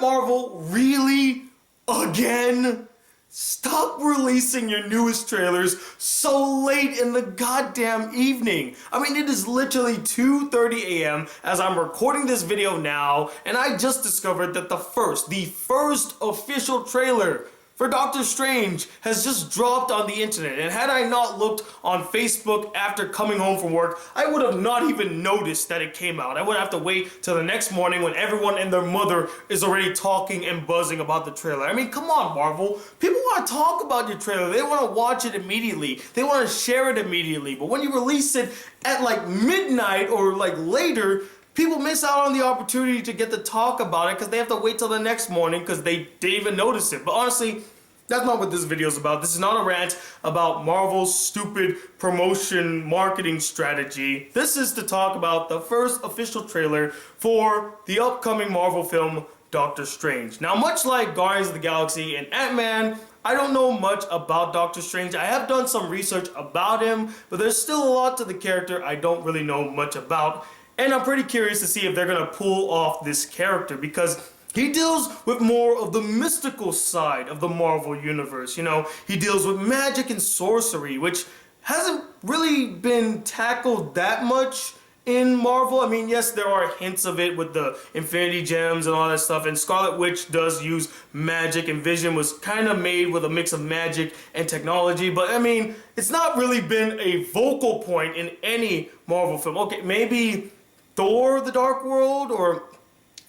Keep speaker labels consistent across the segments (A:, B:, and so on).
A: Marvel, really? Again? Stop releasing your newest trailers so late in the goddamn evening. I mean, it is literally 2:30 a.m. as I'm recording this video now, and I just discovered that the first official trailer for Doctor Strange has just dropped on the internet. And had I not looked on Facebook after coming home from work, I would have not even noticed that it came out. I would have to wait till the next morning when everyone and their mother is already talking and buzzing about the trailer. I mean, come on, Marvel. People want to talk about your trailer. They want to watch it immediately. They want to share it immediately. But when you release it at like midnight or like later, people miss out on the opportunity to get to talk about it because they have to wait till the next morning because they didn't even notice it. But honestly, that's not what this video is about. This is not a rant about Marvel's stupid promotion marketing strategy. This is to talk about the first official trailer for the upcoming Marvel film, Doctor Strange. Now, much like Guardians of the Galaxy and Ant-Man, I don't know much about Doctor Strange. I have done some research about him, but there's still a lot to the character I don't really know much about. And I'm pretty curious to see if they're gonna pull off this character because he deals with more of the mystical side of the Marvel universe. You know, he deals with magic and sorcery, which hasn't really been tackled that much in Marvel. I mean, yes, there are hints of it with the Infinity Gems and all that stuff, and Scarlet Witch does use magic, and Vision was kind of made with a mix of magic and technology, but I mean, it's not really been a vocal point in any Marvel film. Okay, maybe Thor: The Dark World, or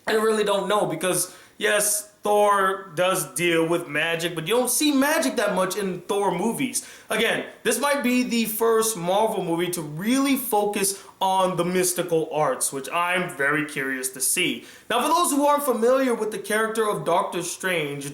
A: I really don't know, because yes, Thor does deal with magic, but you don't see magic that much in Thor movies. Again, this might be the first Marvel movie to really focus on the mystical arts, which I'm very curious to see. Now, for those who aren't familiar with the character of Doctor Strange,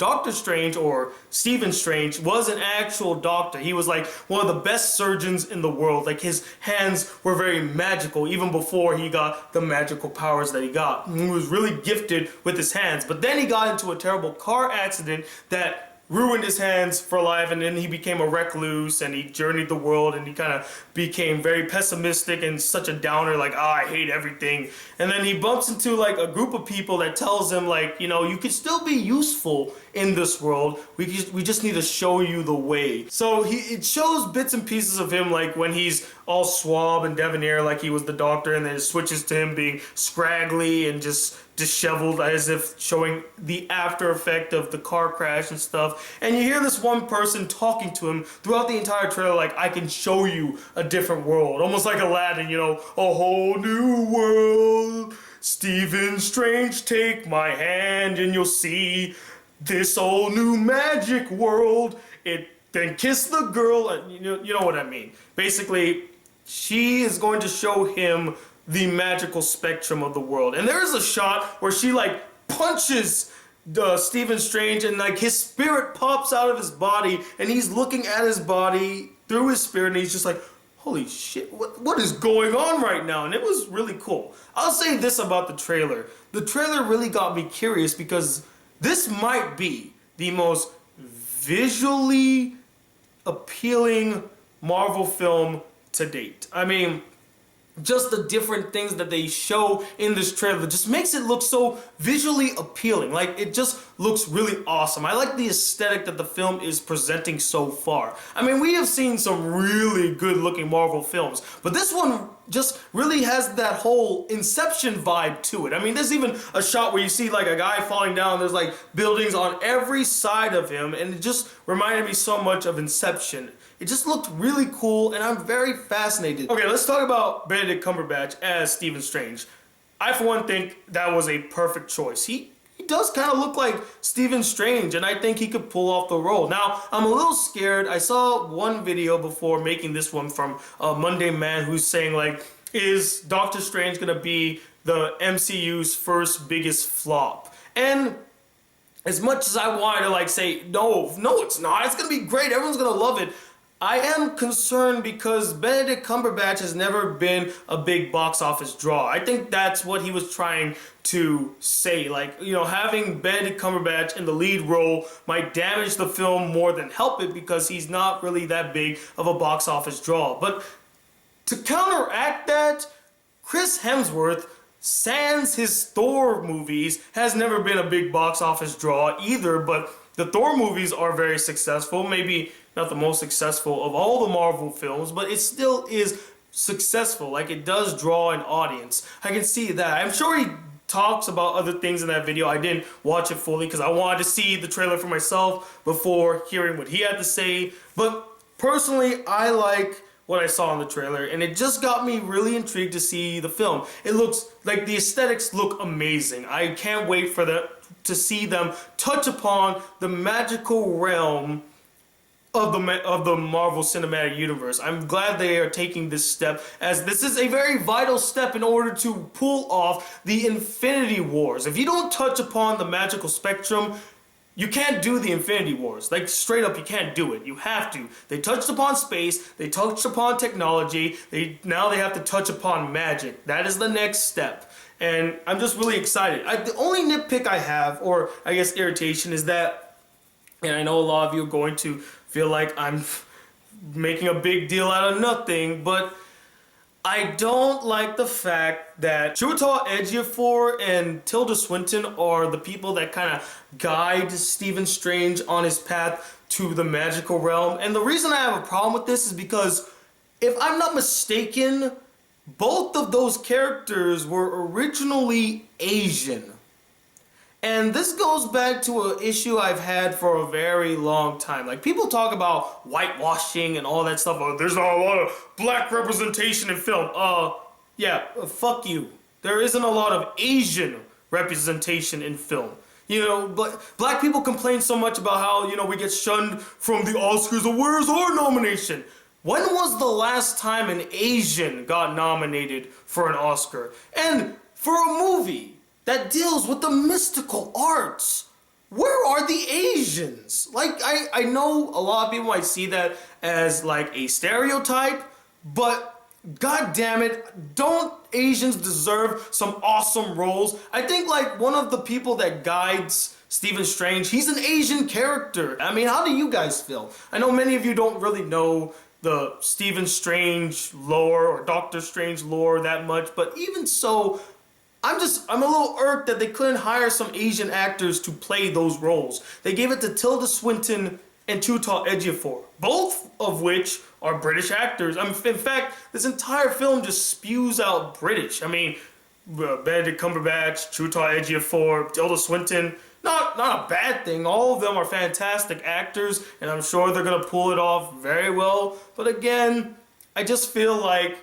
A: or Stephen Strange, was an actual doctor. He was like one of the best surgeons in the world. Like, his hands were very magical even before he got the magical powers that he got. He was really gifted with his hands, but then he got into a terrible car accident that ruined his hands for life, and then he became a recluse and he journeyed the world and he kind of became very pessimistic and such a downer, like, I hate everything. And then he bumps into like a group of people that tells him, like, you know, you can still be useful in this world. We just need to show you the way. So it shows bits and pieces of him, like when he's all suave and debonair like he was the doctor, and then it switches to him being scraggly and just disheveled, as if showing the after effect of the car crash and stuff. And you hear this one person talking to him throughout the entire trailer, like, I can show you a different world, almost like Aladdin, you know, a whole new world. Stephen Strange, take my hand and you'll see this whole new magic world. Then kiss the girl, you know what I mean. Basically, she is going to show him the magical spectrum of the world. And there is a shot where she like punches Stephen Strange, and like his spirit pops out of his body, and he's looking at his body through his spirit, and he's just like, holy shit, what is going on right now? And it was really cool. I'll say this about the trailer. The trailer really got me curious because this might be the most visually appealing Marvel film to date. I mean, just the different things that they show in this trailer just makes it look so visually appealing. Like, it just looks really awesome. I like the aesthetic that the film is presenting so far. I mean, we have seen some really good looking Marvel films, but this one just really has that whole Inception vibe to it. I mean, there's even a shot where you see like a guy falling down, there's like buildings on every side of him, and it just reminded me so much of Inception. It just looked really cool, and I'm very fascinated. Okay, let's talk about Benedict Cumberbatch as Stephen Strange. I, for one, think that was a perfect choice. He does kind of look like Stephen Strange, and I think he could pull off the role. Now, I'm a little scared. I saw one video before making this one from Monday Man who's saying, like, is Doctor Strange gonna be the MCU's first biggest flop? And as much as I wanted to like say, no, it's not. It's gonna be great. Everyone's gonna love it. I am concerned because Benedict Cumberbatch has never been a big box office draw. I think that's what he was trying to say. Like, you know, having Benedict Cumberbatch in the lead role might damage the film more than help it because he's not really that big of a box office draw. But to counteract that, Chris Hemsworth sans his Thor movies, has never been a big box office draw either, but the Thor movies are very successful. Maybe not the most successful of all the Marvel films, but it still is successful. Like, it does draw an audience. I can see that. I'm sure he talks about other things in that video. I didn't watch it fully because I wanted to see the trailer for myself before hearing what he had to say. But personally, I like what I saw in the trailer, and it just got me really intrigued to see the film. It looks like the aesthetics look amazing. I can't wait for to see them touch upon the magical realm of the Marvel Cinematic Universe. I'm glad they are taking this step, as this is a very vital step in order to pull off the Infinity Wars. If you don't touch upon the magical spectrum, you can't do the Infinity Wars. Like, straight up, you can't do it. You have to. They touched upon space. They touched upon technology. Now they have to touch upon magic. That is the next step. And I'm just really excited. The only nitpick I have, or I guess irritation, is that, and I know a lot of you are going to feel like I'm making a big deal out of nothing, but I don't like the fact that Chiwetel Ejiofor and Tilda Swinton are the people that kind of guide Stephen Strange on his path to the magical realm. And the reason I have a problem with this is because, if I'm not mistaken, both of those characters were originally Asian. And this goes back to an issue I've had for a very long time. Like, people talk about whitewashing and all that stuff. Oh, there's not a lot of black representation in film. Fuck you. There isn't a lot of Asian representation in film. You know, but black people complain so much about how, you know, we get shunned from the Oscars. Or where's our nomination? When was the last time an Asian got nominated for an Oscar? And for a movie that deals with the mystical arts, where are the Asians? Like, I know a lot of people might see that as like a stereotype, but god damn it, don't Asians deserve some awesome roles? I think, like, one of the people that guides Stephen Strange, he's an Asian character. I mean, how do you guys feel? I know many of you don't really know the Stephen Strange lore or Doctor Strange lore that much, but even so, I'm a little irked that they couldn't hire some Asian actors to play those roles. They gave it to Tilda Swinton and Chiwetel Ejiofor, both of which are British actors. I mean, in fact, this entire film just spews out British. I mean, Benedict Cumberbatch, Chiwetel Ejiofor, Tilda Swinton, not a bad thing. All of them are fantastic actors, and I'm sure they're gonna pull it off very well. But again, I just feel like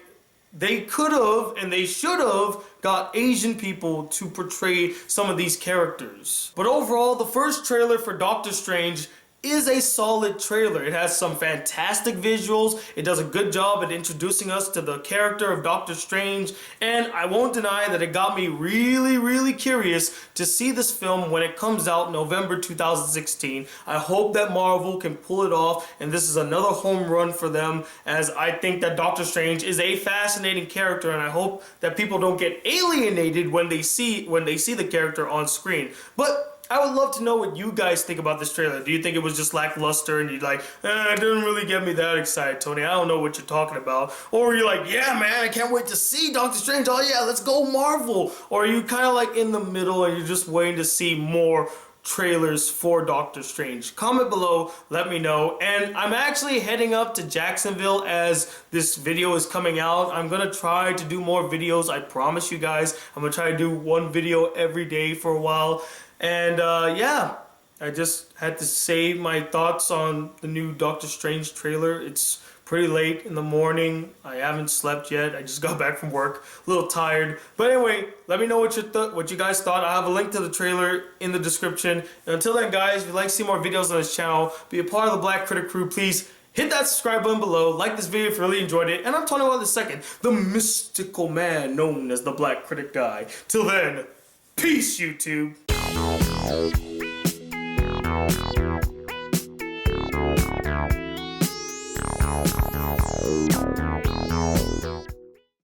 A: they could have and they should have got Asian people to portray some of these characters. But overall, the first trailer for Doctor Strange is a solid trailer. It has some fantastic visuals. It does a good job at introducing us to the character of Doctor Strange, and I won't deny that it got me really curious to see this film when it comes out November 2016. I hope that Marvel can pull it off, and this is another home run for them, as I think that Doctor Strange is a fascinating character, and I hope that people don't get alienated when they see the character on screen. But I would love to know what you guys think about this trailer. Do you think it was just lackluster and you're like, it didn't really get me that excited, Tony. I don't know what you're talking about. Or you're like, yeah, man, I can't wait to see Doctor Strange. Oh, yeah, let's go Marvel. Or are you kind of like in the middle and you're just waiting to see more trailers for Doctor Strange? Comment below, let me know. And I'm actually heading up to Jacksonville as this video is coming out. I'm gonna try to do more videos, I promise you guys. I'm gonna try to do one video every day for a while. And yeah, I just had to say my thoughts on the new Doctor Strange trailer. It's pretty late in the morning. I haven't slept yet. I just got back from work, a little tired. But anyway, let me know what you guys thought. I have a link to the trailer in the description. And until then, guys, if you'd like to see more videos on this channel, be a part of the Black Critic crew, please hit that subscribe button below. Like this video if you really enjoyed it. And I'm Tony II, the mystical man known as the Black Critic Guy. Till then, peace, YouTube.